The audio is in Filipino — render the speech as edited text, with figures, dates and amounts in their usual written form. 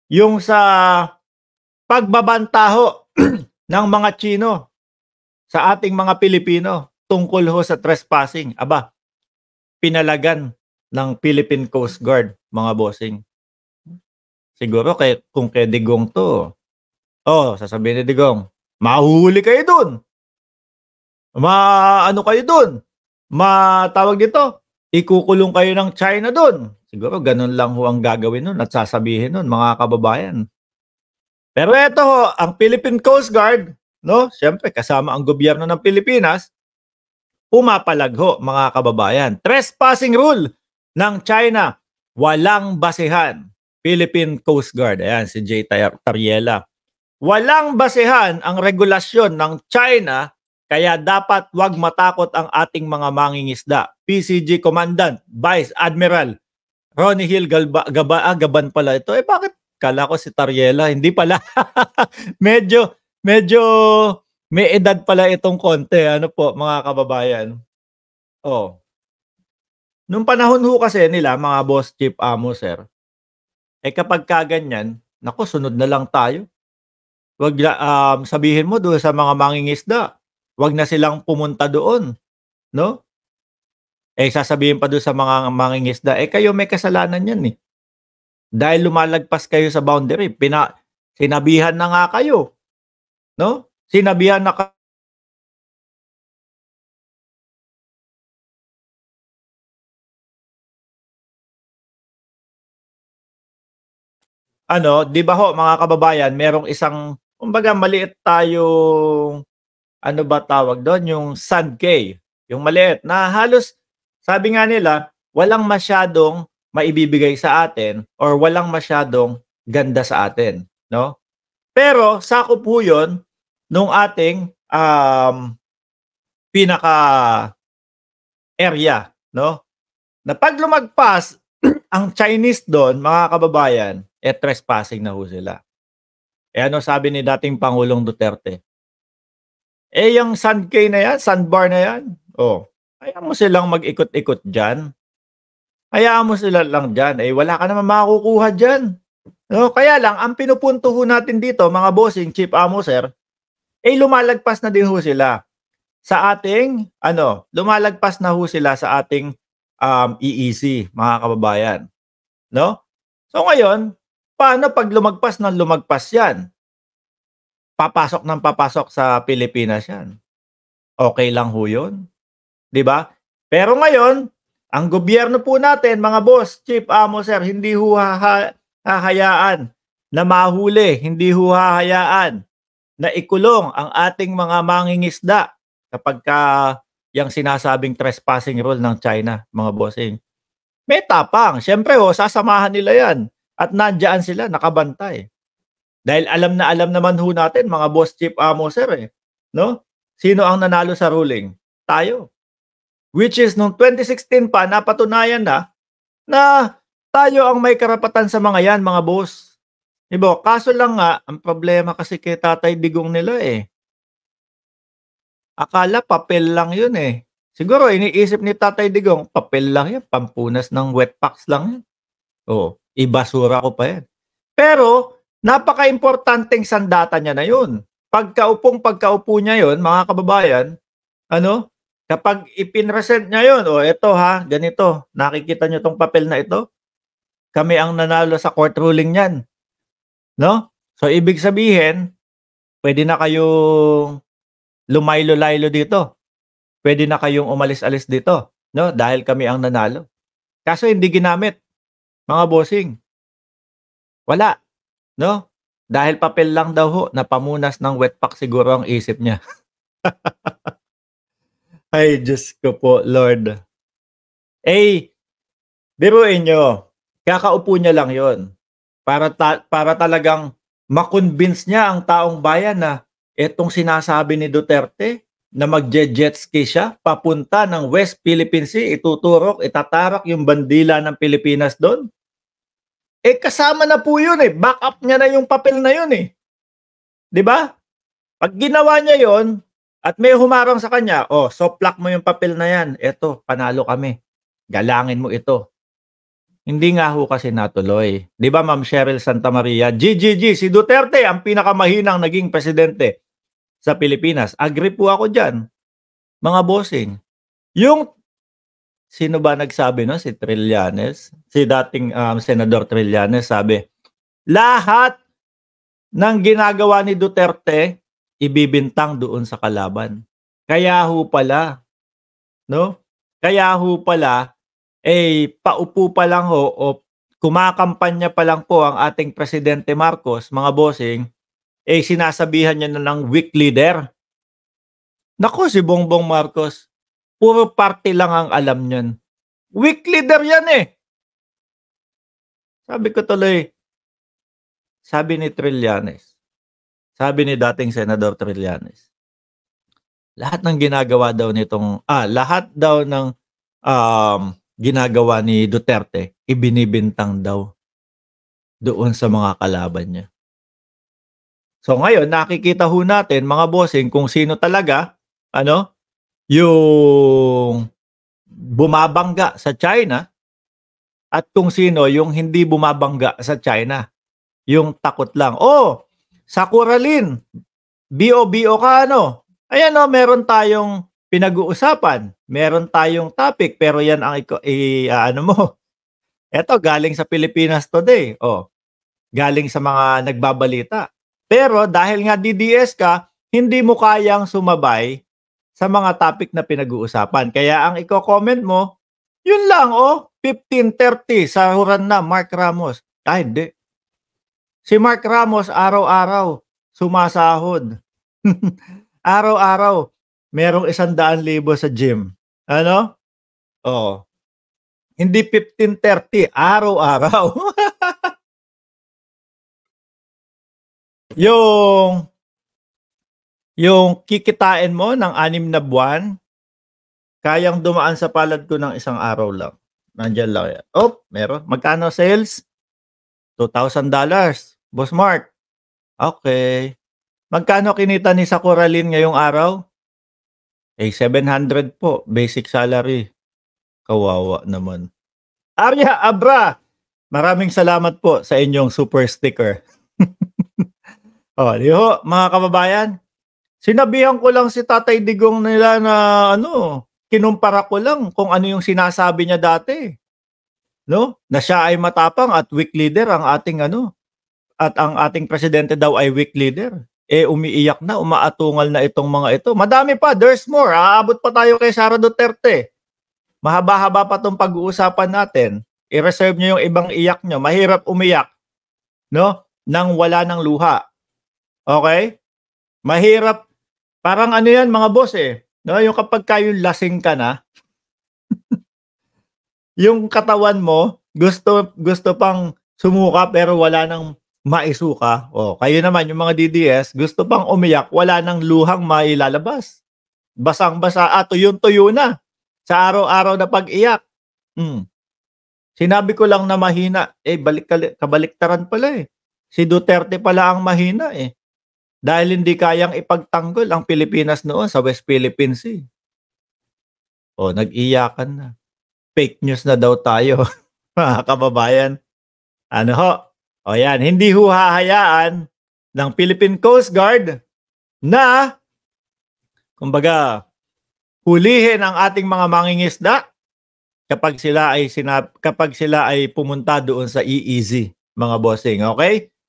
yung sa pagbabanta ho ng mga Chino sa ating mga Pilipino tungkol ho sa trespassing. Aba, pinalagan ng Philippine Coast Guard, mga bossing. Siguro kung kay Digong 'to, sasabihin ni Digong, "Mahuhuli kayo dun, ano kayo dun, tawag dito, ikukulong kayo ng China dun." Siguro ganun lang ho ang gagawin nun at sasabihin nun, mga kababayan. Pero eto ho, ang Philippine Coast Guard, 'no, siyempre kasama ang gobyerno ng Pilipinas, pumapalag ho, mga kababayan. Trespassing rule ng China, walang basehan. Philippine Coast Guard, ayan si Jay Tariela. Walang basehan ang regulasyon ng China, kaya dapat wag matakot ang ating mga mangingisda. PCG Commandant Vice Admiral Ronnie Hill Gaban pala ito. Bakit kala ko si Tariela? Hindi pala. medyo may edad pala itong konti. Ano po, mga kababayan? Nung panahon ho kasi nila, mga boss chief amo, sir, kapag kaganyan, naku, sunod na lang tayo. Wag sabihin mo doon sa mga mangingisda, wag na silang pumunta doon, no? Sasabihin pa doon sa mga mangingisda, kayo may kasalanan yan, eh. Dahil lumalagpas kayo sa boundary, sinabihan na nga kayo, no? Sinabihan na ano, 'di ba ho, mga kababayan, merong isang kumbaga maliit tayong ano ba tawag do'n, yung sand cay, yung maliit na halos sabi nga nila, walang masyadong maibibigay sa atin or walang masyadong ganda sa atin, 'no? Pero sakop po 'yun nung ating, pinaka-area, 'no, na 'pag lumagpas ang Chinese do'n, mga kababayan, trespassing na ho sila. Ano sabi ni dating Pangulong Duterte? Yang sand cay na 'yan, sandbar na 'yan, hayaan mo silang mag-ikot-ikot diyan. Hayaan mo sila lang diyan, wala ka namang makukuha diyan, 'no? Kaya lang ang pinupunto ho natin dito, mga bossing, chief amo, sir, lumalagpas na din ho sila sa ating ano, lumalagpas na ho sila sa ating, EEC, mga kababayan, 'no? So ngayon, paano 'pag lumagpas ng lumagpas 'yan? Papasok ng papasok sa Pilipinas 'yan. Okey lang ho 'yun, 'di ba? Pero ngayon, ang gobyerno po natin, mga boss, chief, amo, sir, hindi ho hahayaan na mahuli, hindi ho hahayaan na ikulong ang ating mga mangingisda kapagka yang sinasabing trespassing rule ng China, mga bossing. May tapang, siyempre ho, sasamahan nila 'yan at nandiyan sila nakabantay. Dahil alam na alam naman ho natin, mga boss, chief, amo, sir, 'no? Sino ang nanalo sa ruling? Tayo. Which is nung 2016 pa napatunayan na tayo ang may karapatan sa mga 'yan, mga boss. 'Di ba? Kaso lang nga, ang problema kasi kay Tatay Digong nila, akala papel lang 'yun, Siguro iniisip ni Tatay Digong, papel lang 'yan, pampunas ng wet packs lang 'yan. Ibasura ko pa 'yan. Pero napakaimportanteng sandata niya na 'yun. Pagkaupo niya 'yun, mga kababayan, ano, kapag ipinresent niya 'yun, eto ganito, nakikita niyo 'tong papel na ito? Kami ang nanalo sa court ruling niyan, 'no? So ibig sabihin, puwede na kayong lumaylo-laylo dito. Puwede na kayong umalis-alis dito, 'no, dahil kami ang nanalo. Kaso hindi ginamit, mga bossing. Wala, 'no? Dahil papel lang daw ho na pamunas ng wet pack siguro ang isip niya. Ay, Diyos ko po, Lord. Biruin niyo, kakaupo niya lang 'yon para talagang ma-convince niya ang taong bayan na itong sinasabi ni Duterte na magje-jet ski siya papunta ng West Philippine Sea, itatarak yung bandila ng Pilipinas do'n. Kasama na po 'yun, backup niya na yung papel na 'yun, 'di ba? 'Pag ginawa niya 'yon at may humarang sa kanya, soplak mo yung papel na 'yan, eto panalo kami, galangin mo ito. Hindi nga ho kasi natuloy. 'Di ba, Ma'am Cheryl Santamaria? Si Duterte ang pinakamahinang naging presidente sa Pilipinas. Agree po ako diyan, mga bossing. Yung sino ba nagsabi nun, si Trillanes? Si dating, Senador Trillanes sabi, lahat ng ginagawa ni Duterte ibibintang doon sa kalaban. Kaya ho pala, 'no? Kaya ho pala, paupo pa lang ho o kumakampanya pa lang po ang ating Presidente Marcos, mga bossing, sinasabihan niya na ng weak leader. Naku, si Bongbong Marcos, puro party lang ang alam niyan. Weak leader yan eh. Sabi ko tuloy, sabi ni Trillanes, sabi ni dating Senador Trillanes, lahat ng ginagawa daw nitong, lahat daw ng ginagawa ni Duterte, ibinibintang daw doon sa mga kalaban niya. So ngayon, nakikita ho natin, mga bossing, kung sino talaga, yung bumabangga sa China at kung sino yung hindi bumabangga sa China. Yung takot lang. Sa Coralin, BO ka Ayan meron tayong pinag-uusapan. Meron tayong topic pero yan ang mo. Eto galing sa Pilipinas Today. Galing sa mga nagbabalita. Pero dahil nga DDS ka, hindi mo kayang sumabay sa mga topic na pinag-uusapan. Kaya ang iko-comment mo, yun lang 15:30 sahuran na Mark Ramos. Hindi. Si Mark Ramos araw-araw sumasahod. Araw-araw merong 100,000 sa gym. Hindi 15:30, araw-araw. yung kikitain mo ng 6 na buwan, kayang dumaan sa palad ko ng isang araw lang. Nandiyan lang yan. Meron. Magkano sales? $2,000. Boss Mark. Okay. Magkano kinita ni sa Coralin ngayong araw? 700 po. Basic salary. Kawawa naman. Arya Abra, maraming salamat po sa inyong super sticker. Mga kababayan, sinabihan ko lang si Tatay Digong nila na kinumpara ko lang kung ano yung sinasabi niya dati. Na siya ay matapang at weak leader ang ating at ang ating presidente daw ay weak leader. Umiiyak na, umaatungal na itong mga ito. Madami pa, there's more. Aabot pa tayo kay Sara Duterte. Mahaba-haba pa tong pag-uusapan natin. I-reserve niyo yung ibang iyak niyo. Mahirap umiyak, nang wala ng luha. Okay? Mahirap. Parang yan, mga boss yung kapag kayo lasing ka na, yung katawan mo, gusto pang sumuka pero wala nang maisuka. Kayo naman, yung mga DDS, gusto pang umiyak, wala nang luhang mailalabas. Basang-basa, tuyong-tuyo na sa araw-araw na pag-iyak. Sinabi ko lang na mahina, kabaliktaran pala Si Duterte pala ang mahina Dahil hindi kayang ipagtanggol ang Pilipinas noon sa West Philippine Sea. Nag-iyakan na. Fake news na daw tayo, mga kababayan. Yan, hindi ho hahayaan ng Philippine Coast Guard na, kumbaga, hulihin ang ating mga mangingisda kapag sila ay pumunta doon sa EEZ, mga bossing, okay?